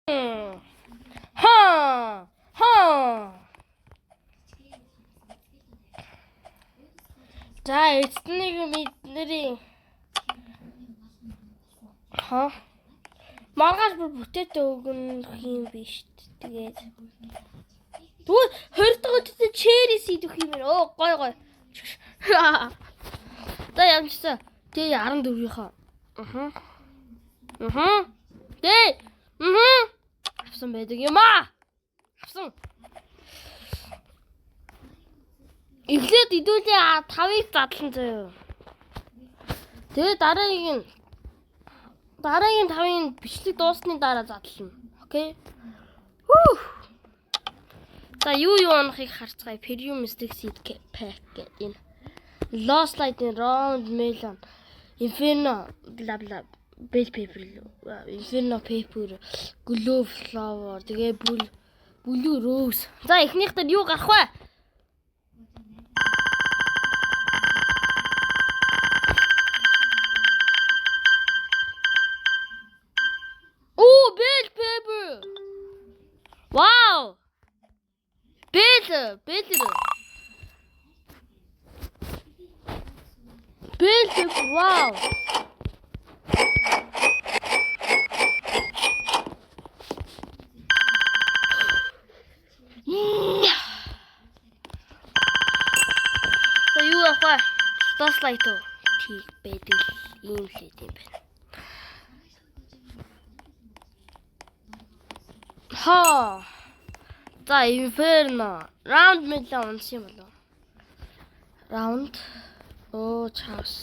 За эцнийг бидний маргааш бүтээтэй өгнөх юм биш. Тэгээд тэгвэл 20 дахь өдөрт черри идэх юм байна. Оо гой. За ямчсан. Тэ 14-ийнхаа. Тэ. Авсан байдаг юм аа. Авсан. Эхлээд идүүлээ 5-ыг задлан заяа. Тэгээ дараагийн 5-ын бичлэг дуусны дараа задлана. Окей. За юу унахыг харцгаая. Premium Mystic Seed Pack гэдэг энэ. Lost Light Round Melon. Inferno bla bla. Bell Pepper. Inferno Pepper. Glow Flower. Тэгээ Blue Rose. За эхнийхтэй юу гарах вэ? Bell Pepper. Wow. Bell Pepper. Wow. So you are fine. Lost Light ठीक байдаг ийм л юм байна. За Inferno Round Melon унсан юм болов. Round чаас.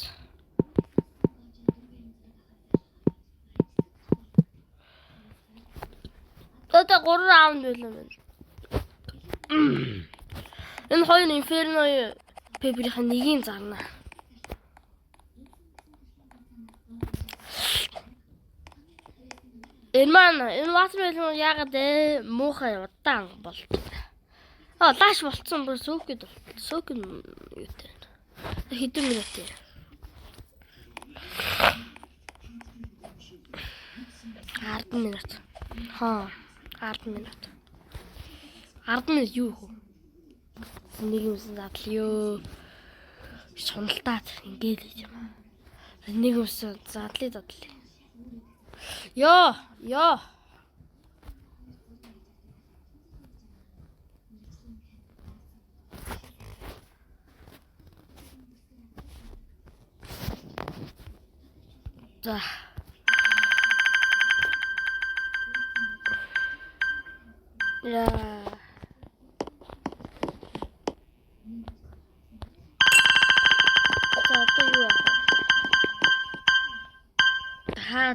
Одоо 3 раунд байлаа байна. Энэ хоёр Inferno Pepper-ийн нэгийг зарна. Энэ watermelon яагаад муухай удаан болчихсон. Лаш болцсон бүр сөөхөд юутэй. Хэдэн минут юм. 10 минут. 10 минут. 10 минут юу хөө? Нэг юм задлаа. Шуналтаад ингээд л юм. Нэг юм задлаа. Yo. За. Я.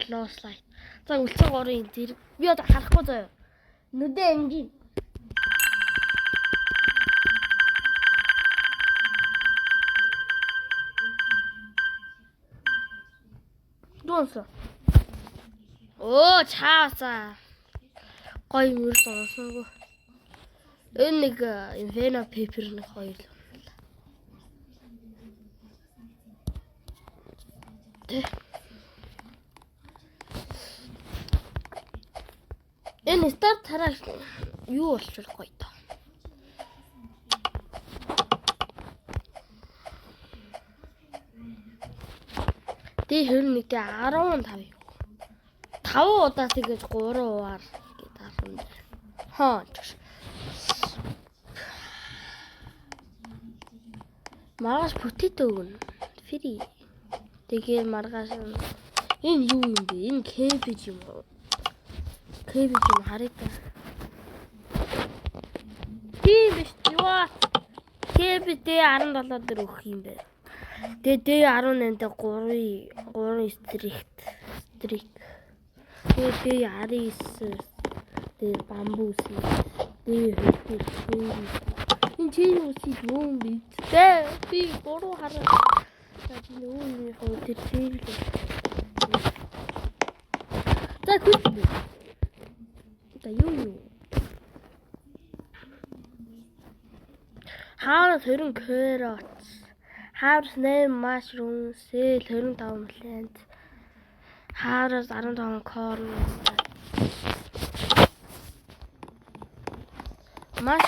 Lost Light. За үлцэн 3-ын зэрэг би одоо харахгүй заяа. Нүдэ ангийн. Дуусаа. Чаасаа. Гой мөрс уусаагүй. Энэ нэг Inferno Pepper нэг хоёр л. Энэ старт хараа юу болчихвол гоё тоо. Тэ хэрэг нэг 15. 5 удаа тэгэж 3 уваар гэдэг харна. Маргааш бүтээтэй өгнө. Фри. Тэгээ маргааш энэ юу юм бэ? Энэ cabbage юм уу? Cabbage юм хараатай. Cabbage юу? Cabbage D17 дээр өгөх юм бэ? Тэгээ D18 дээр 3 strict. Тэгээ D19 дээр bamboo seed. Тэгээ энэ чи юу seed юм бэ? Би 3 хараа. За юу хөө тэр л. За күч. За юу? Хаарас 20 carrots. Хаарас 8 mushrooms, 25 plant. Хаарас 15 corn. Маш.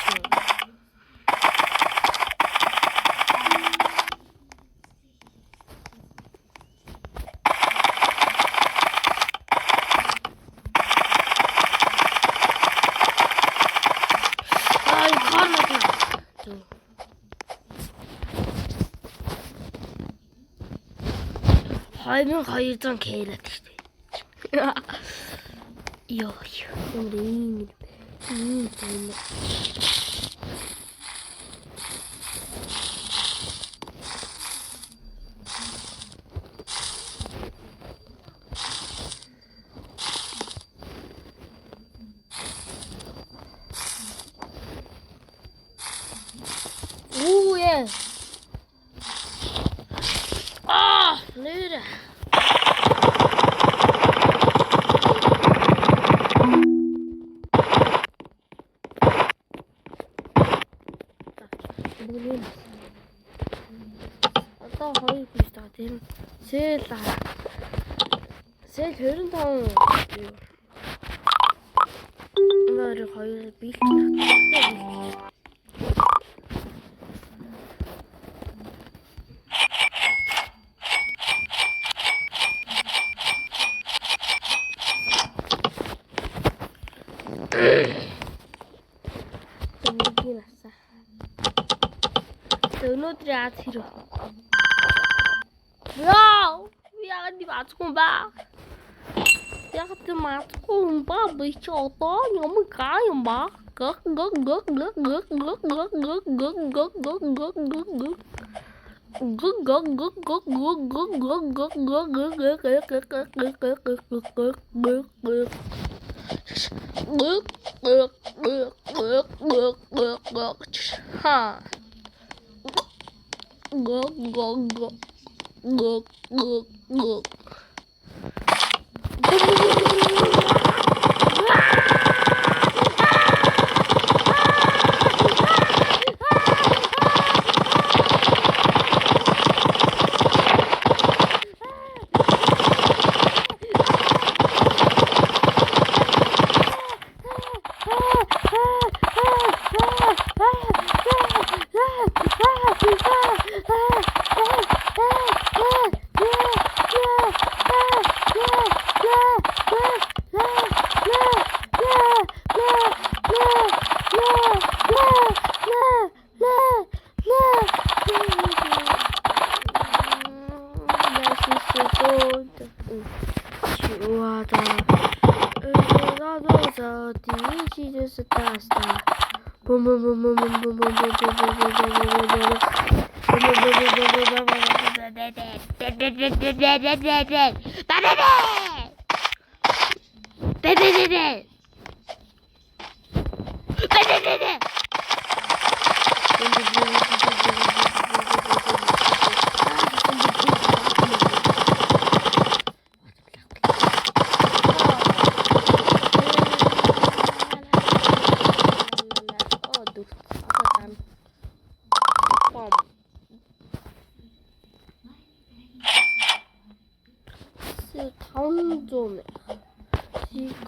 Ай, карнаа. 2200 кэлэт штэ. Ёо. Юм. Ooh, yeah. Ah, lura. Одоо 2 биш таа тийм. Сэл 25. Нөр 2 бэлтгэх. Өнөөдөр яаж хэрэг. Яа, яагаад di маацгүй ба? Яагаад di маацгүй ба? Би ч одоо юм юм ба. Ha. Go.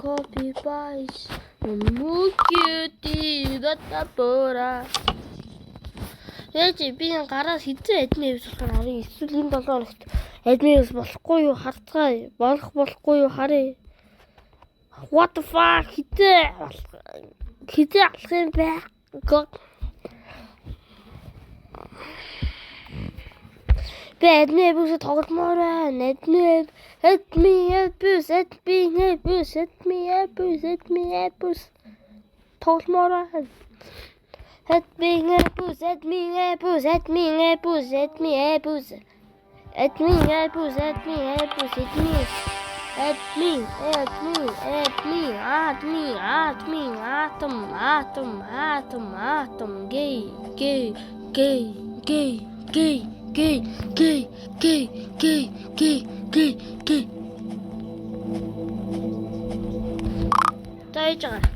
Copy buys мөкөти датапора. Яач би гараас хизээ админс болохоор харъя. Эсвэл энэ 7 хоногт админс болохгүй юу харцгаая. Болохгүй юу харъя. What the fuck хизээ алах юм бэ? Би админс тогломоор байна. Admin Тогломоор байна. Gay. Tayo tsaka.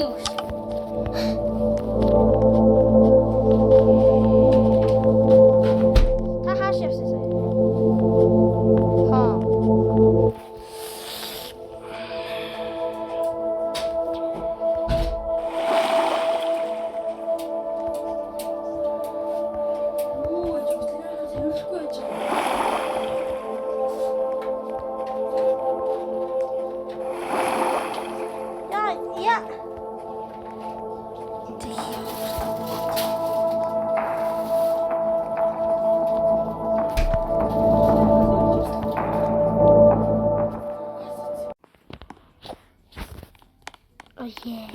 юу? Та хааш явсан сая? Хаа. Oh yeah.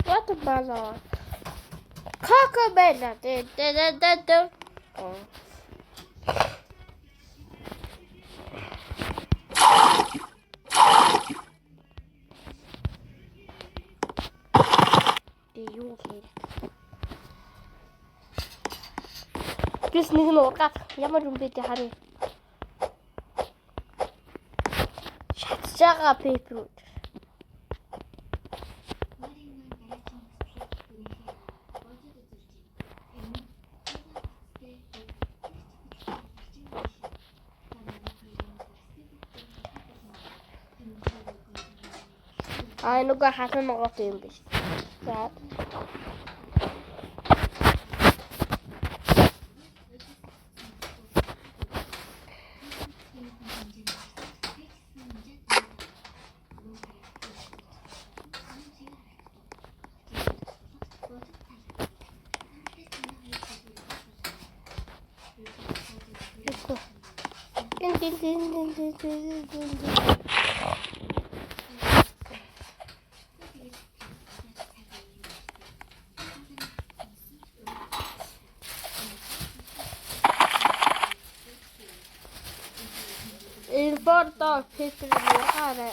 What about Cocobella? Юу хийх? Бис нэг нь ургаад ямар юм бэ те харъя. Шатж байгаа пейперүүд. Аа нөгөө хатан ногоот юм биш. За. Il porto paper buone.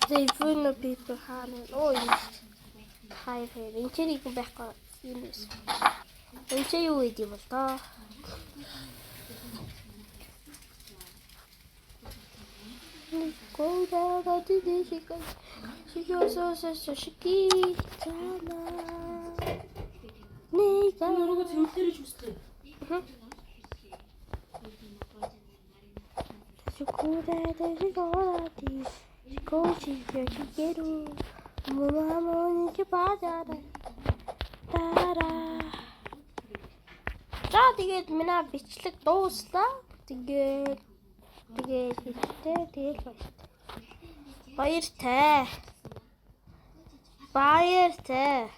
They found people having high hair. In Chile, go back on this. In Chile, we did what the. Go down to this. She goes so she 네가 여러분 지금 때려줬어. 초콜릿을 걸어디 고치기로 무마모니 바자라 따라. За тэгээд манай бичлэг дууслаа. Тэгээд хийхдээ тэгэл баяртай. Баяртай.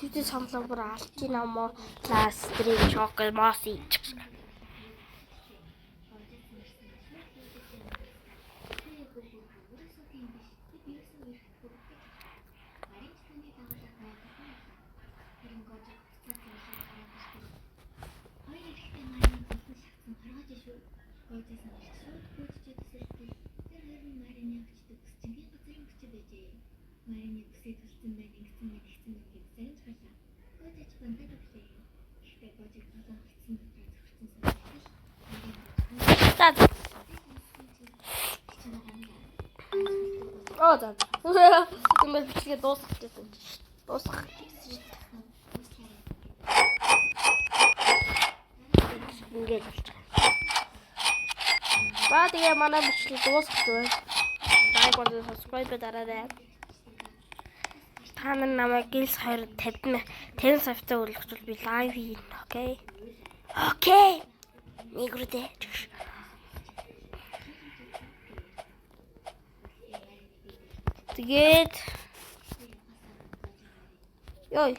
Тэвдээ сонлоо бүр алтын amo пластик чоколад моси. Oh, да. Имэл бичлэгээ дуусгах гэсэн. Дуусгах гэсэн. ингээд болж байгаа. За тэгээ манай бичлэг дуусах байна. Лайк болон subscribe дараарай. Та нар намайг гилс 50 савтай үлгэрчүүл би лайв хийн, окей? Окей. Мигрудэ. Тэгээд ёй